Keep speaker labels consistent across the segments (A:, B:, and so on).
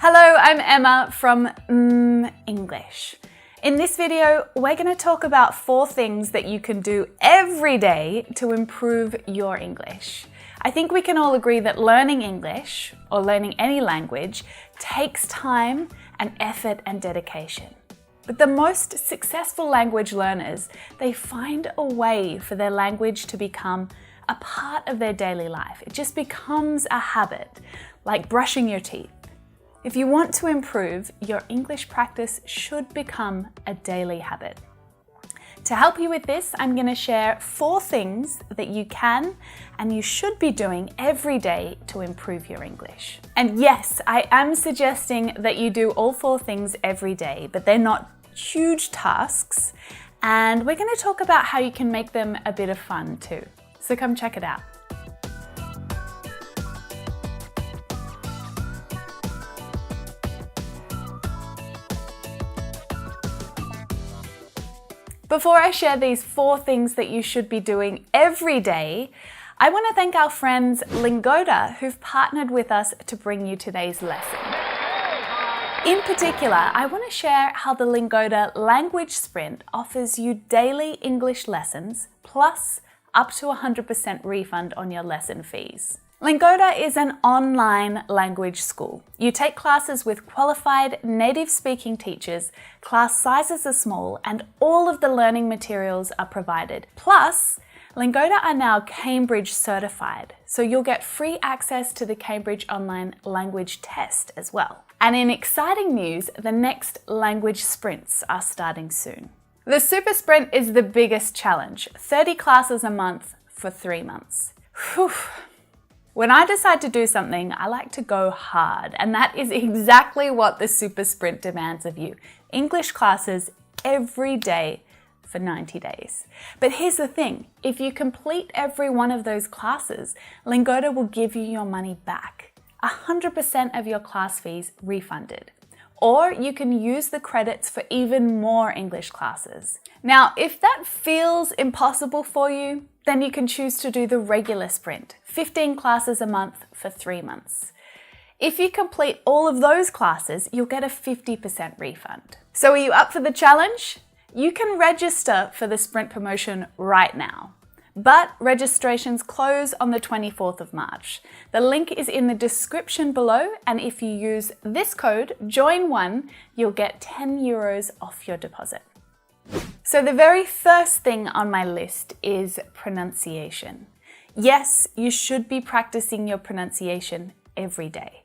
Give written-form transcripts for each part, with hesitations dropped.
A: Hello, I'm Emma from English. In this video, we're going to talk about 4 things that you can do every day to improve your English. I think we can all agree that learning English, or learning any language, takes time and effort and dedication. But the most successful language learners, they find a way for their language to become a part of their daily life. It just becomes a habit, like brushing your teeth. If you want to improve, your English practice should become a daily habit. To help you with this, I'm going to share 4 things that you can and you should be doing every day to improve your English. And yes, I am suggesting that you do all 4 things every day, but they're not huge tasks. And we're going to talk about how you can make them a bit of fun too. So come check it out. Before I share these 4 things that you should be doing every day, I want to thank our friends Lingoda who've partnered with us to bring you today's lesson. In particular, I want to share how the Lingoda Language Sprint offers you daily English lessons plus up to 100% refund on your lesson fees. Lingoda is an online language school. You take classes with qualified native speaking teachers, class sizes are small, and all of the learning materials are provided. Plus, Lingoda are now Cambridge certified, so you'll get free access to the Cambridge Online Language Test as well. And in exciting news, the next language sprints are starting soon. The Super Sprint is the biggest challenge, 30 classes a month for 3 months. Whew. When I decide to do something, I like to go hard, and that is exactly what the Super Sprint demands of you. English classes every day for 90 days. But here's the thing, if you complete every one of those classes, Lingoda will give you your money back. 100% of your class fees refunded. Or you can use the credits for even more English classes. Now, if that feels impossible for you, then you can choose to do the regular sprint, 15 classes a month for 3 months. If you complete all of those classes, you'll get a 50% refund. So are you up for the challenge? You can register for the sprint promotion right now. But registrations close on the 24th of March. The link is in the description below, and if you use this code, JOIN1, you'll get €10 off your deposit. So the very first thing on my list is pronunciation. Yes, you should be practicing your pronunciation every day.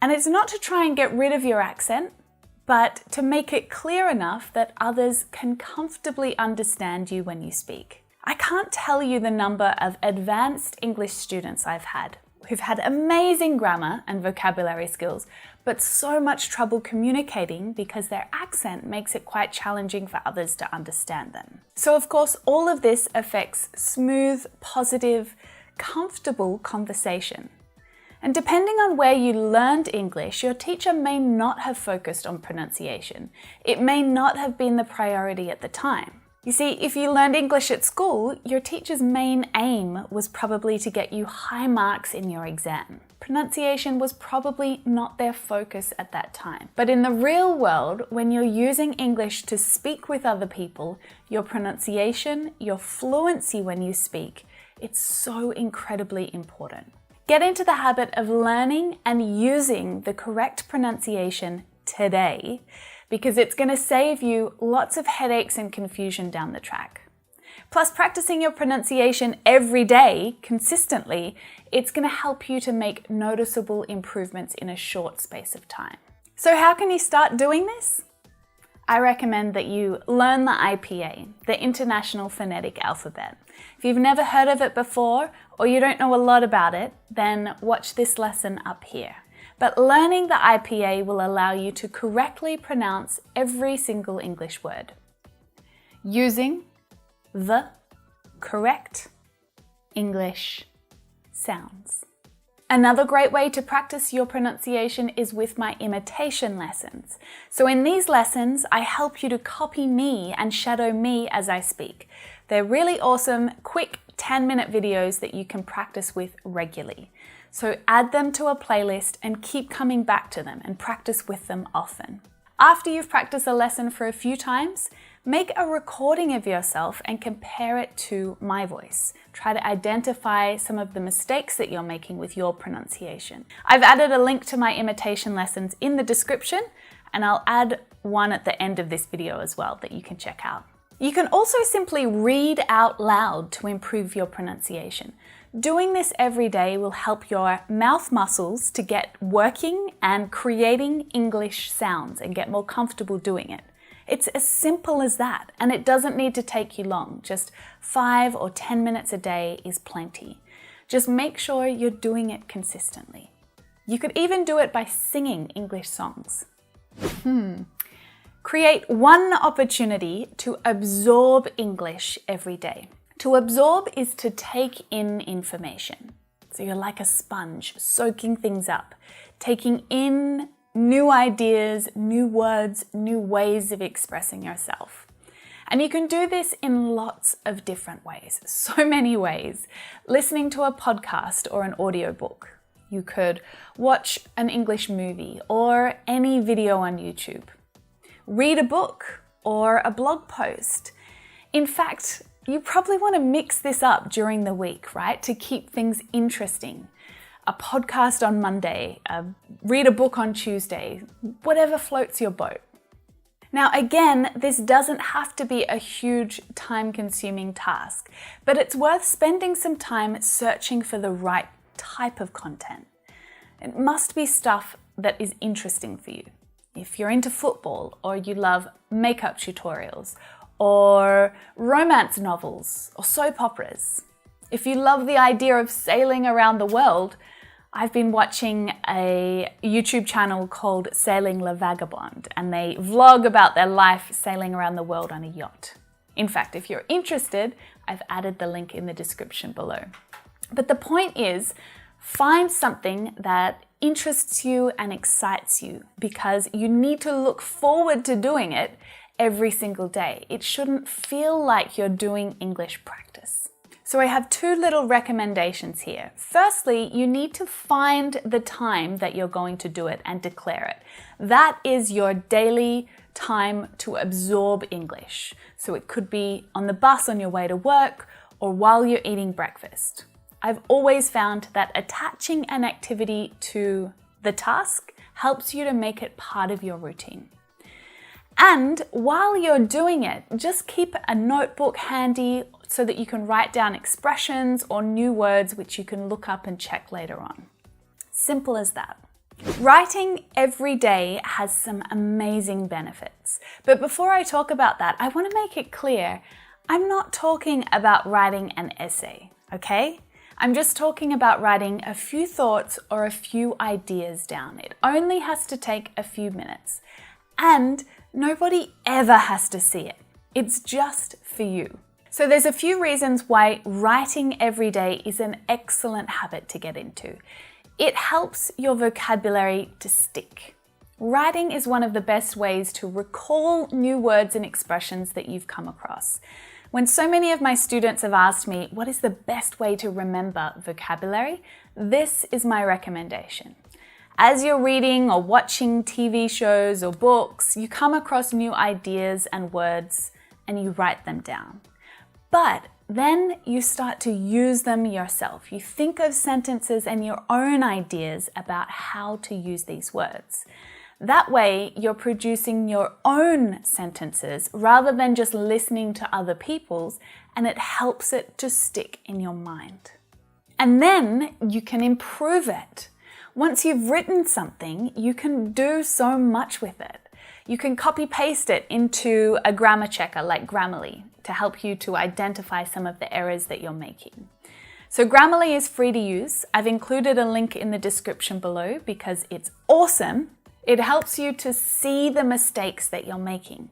A: And it's not to try and get rid of your accent, but to make it clear enough that others can comfortably understand you when you speak. I can't tell you the number of advanced English students I've had who've had amazing grammar and vocabulary skills, but so much trouble communicating because their accent makes it quite challenging for others to understand them. So of course, all of this affects smooth, positive, comfortable conversation. And depending on where you learned English, your teacher may not have focused on pronunciation. It may not have been the priority at the time. You see, if you learned English at school, your teacher's main aim was probably to get you high marks in your exam. Pronunciation was probably not their focus at that time. But in the real world, when you're using English to speak with other people, your pronunciation, your fluency when you speak, it's so incredibly important. Get into the habit of learning and using the correct pronunciation today, because it's going to save you lots of headaches and confusion down the track. Plus, practicing your pronunciation every day, consistently, it's going to help you to make noticeable improvements in a short space of time. So how can you start doing this? I recommend that you learn the IPA, the International Phonetic Alphabet. If you've never heard of it before, or you don't know a lot about it, then watch this lesson up here. But learning the IPA will allow you to correctly pronounce every single English word, using the correct English sounds. Another great way to practice your pronunciation is with my imitation lessons. So in these lessons, I help you to copy me and shadow me as I speak. They're really awesome, quick 10-minute videos that you can practice with regularly. So add them to a playlist and keep coming back to them and practice with them often. After you've practiced a lesson for a few times, make a recording of yourself and compare it to my voice. Try to identify some of the mistakes that you're making with your pronunciation. I've added a link to my imitation lessons in the description, and I'll add one at the end of this video as well that you can check out. You can also simply read out loud to improve your pronunciation. Doing this every day will help your mouth muscles to get working and creating English sounds and get more comfortable doing it. It's as simple as that, and it doesn't need to take you long. Just 5 or 10 minutes a day is plenty. Just make sure you're doing it consistently. You could even do it by singing English songs. Create one opportunity to absorb English every day. To absorb is to take in information. So you're like a sponge, soaking things up, taking in new ideas, new words, new ways of expressing yourself. And you can do this in lots of different ways, so many ways. Listening to a podcast or an audiobook. You could watch an English movie or any video on YouTube. Read a book or a blog post. In fact, you probably want to mix this up during the week, right? To keep things interesting. A podcast on Monday, read a book on Tuesday, whatever floats your boat. Now again, this doesn't have to be a huge time-consuming task, but it's worth spending some time searching for the right type of content. It must be stuff that is interesting for you. If you're into football or you love makeup tutorials or romance novels or soap operas. If you love the idea of sailing around the world, I've been watching a YouTube channel called Sailing Le Vagabond, and they vlog about their life sailing around the world on a yacht. In fact, if you're interested, I've added the link in the description below. But the point is, find something that interests you and excites you, because you need to look forward to doing it every single day. It shouldn't feel like you're doing English practice. So I have 2 little recommendations here. Firstly, you need to find the time that you're going to do it and declare it. That is your daily time to absorb English. So it could be on the bus on your way to work or while you're eating breakfast. I've always found that attaching an activity to the task helps you to make it part of your routine. And while you're doing it, just keep a notebook handy so that you can write down expressions or new words which you can look up and check later on. Simple as that. Writing every day has some amazing benefits. But before I talk about that, I want to make it clear, I'm not talking about writing an essay, okay? I'm just talking about writing a few thoughts or a few ideas down. It only has to take a few minutes. And nobody ever has to see it. It's just for you. So there's a few reasons why writing every day is an excellent habit to get into. It helps your vocabulary to stick. Writing is one of the best ways to recall new words and expressions that you've come across. When so many of my students have asked me, what is the best way to remember vocabulary? This is my recommendation. As you're reading or watching TV shows or books, you come across new ideas and words and you write them down. But then you start to use them yourself. You think of sentences and your own ideas about how to use these words. That way, you're producing your own sentences rather than just listening to other people's, and it helps it to stick in your mind. And then you can improve it. Once you've written something, you can do so much with it. You can copy-paste it into a grammar checker like Grammarly to help you to identify some of the errors that you're making. So Grammarly is free to use. I've included a link in the description below because it's awesome. It helps you to see the mistakes that you're making.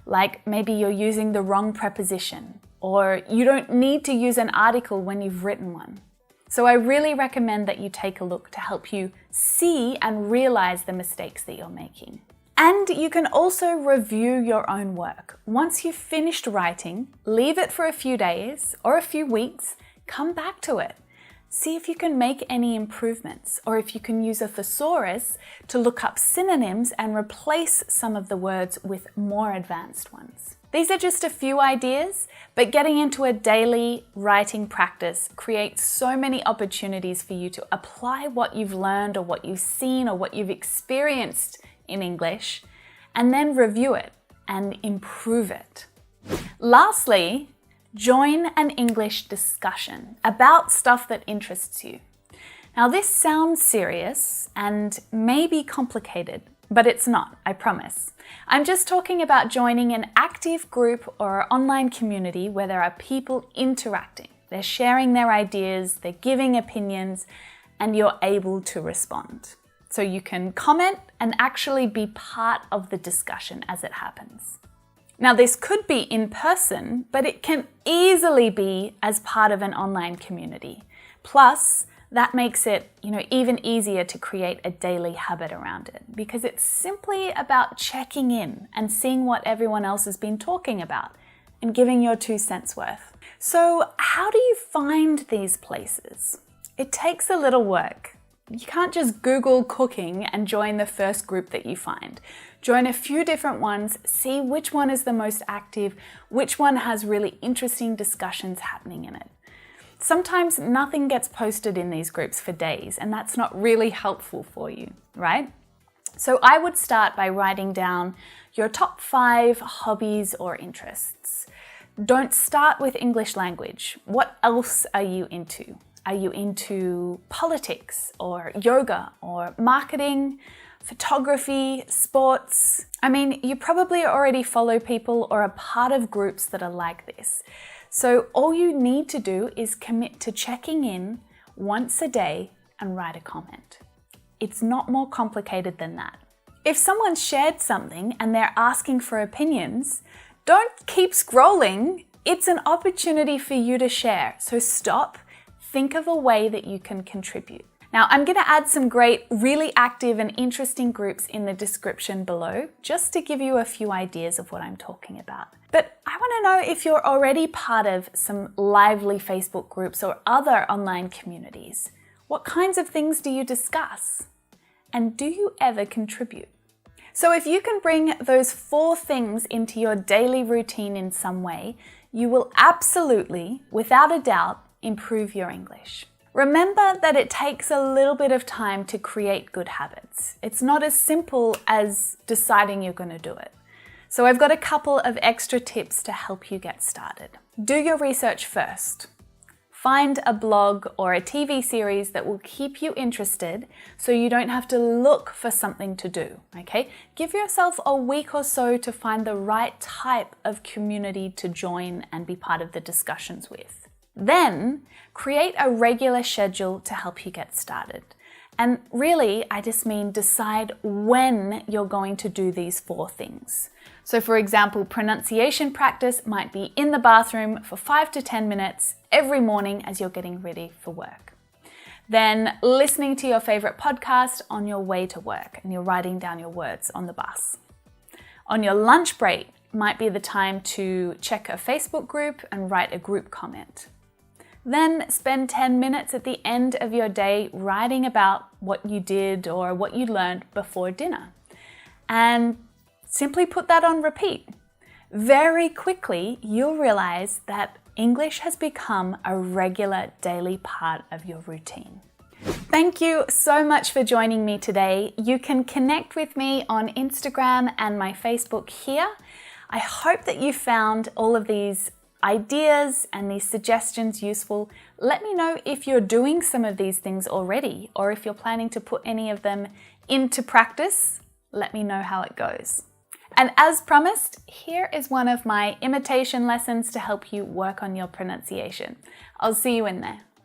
A: Like maybe you're using the wrong preposition, or you don't need to use an article when you've written one. So I really recommend that you take a look to help you see and realize the mistakes that you're making. And you can also review your own work. Once you've finished writing, leave it for a few days or a few weeks, come back to it. See if you can make any improvements, or if you can use a thesaurus to look up synonyms and replace some of the words with more advanced ones. These are just a few ideas, but getting into a daily writing practice creates so many opportunities for you to apply what you've learned or what you've seen or what you've experienced in English, and then review it and improve it. Lastly, join an English discussion about stuff that interests you. Now, this sounds serious and maybe complicated, but it's not, I promise. I'm just talking about joining an active group or online community where there are people interacting. They're sharing their ideas, they're giving opinions, and you're able to respond. So you can comment and actually be part of the discussion as it happens. Now, this could be in person, but it can easily be as part of an online community. Plus, that makes it, even easier to create a daily habit around it, because it's simply about checking in and seeing what everyone else has been talking about and giving your 2 cents worth. So, how do you find these places? It takes a little work. You can't just Google cooking and join the first group that you find. Join a few different ones, see which one is the most active, which one has really interesting discussions happening in it. Sometimes nothing gets posted in these groups for days, and that's not really helpful for you, right? So I would start by writing down your top 5 hobbies or interests. Don't start with English language. What else are you into? Are you into politics or yoga or marketing, photography, sports? You probably already follow people or are part of groups that are like this. So all you need to do is commit to checking in once a day and write a comment. It's not more complicated than that. If someone shared something and they're asking for opinions, don't keep scrolling. It's an opportunity for you to share. So stop. Think of a way that you can contribute. Now, I'm going to add some great, really active and interesting groups in the description below, just to give you a few ideas of what I'm talking about. But I want to know if you're already part of some lively Facebook groups or other online communities. What kinds of things do you discuss? And do you ever contribute? So if you can bring those 4 things into your daily routine in some way, you will absolutely, without a doubt, improve your English. Remember that it takes a little bit of time to create good habits. It's not as simple as deciding you're going to do it. So I've got a couple of extra tips to help you get started. Do your research first. Find a blog or a TV series that will keep you interested so you don't have to look for something to do, okay? Give yourself a week or so to find the right type of community to join and be part of the discussions with. Then, create a regular schedule to help you get started. And really, I just mean decide when you're going to do these 4 things. So for example, pronunciation practice might be in the bathroom for 5 to 10 minutes every morning as you're getting ready for work. Then listening to your favorite podcast on your way to work and you're writing down your words on the bus. On your lunch break might be the time to check a Facebook group and write a group comment. Then spend 10 minutes at the end of your day writing about what you did or what you learned before dinner. And simply put that on repeat. Very quickly, you'll realize that English has become a regular daily part of your routine. Thank you so much for joining me today. You can connect with me on Instagram and my Facebook here. I hope that you found all of these ideas and these suggestions useful. Let me know if you're doing some of these things already or if you're planning to put any of them into practice. Let me know how it goes. And as promised, here is one of my imitation lessons to help you work on your pronunciation. I'll see you in there.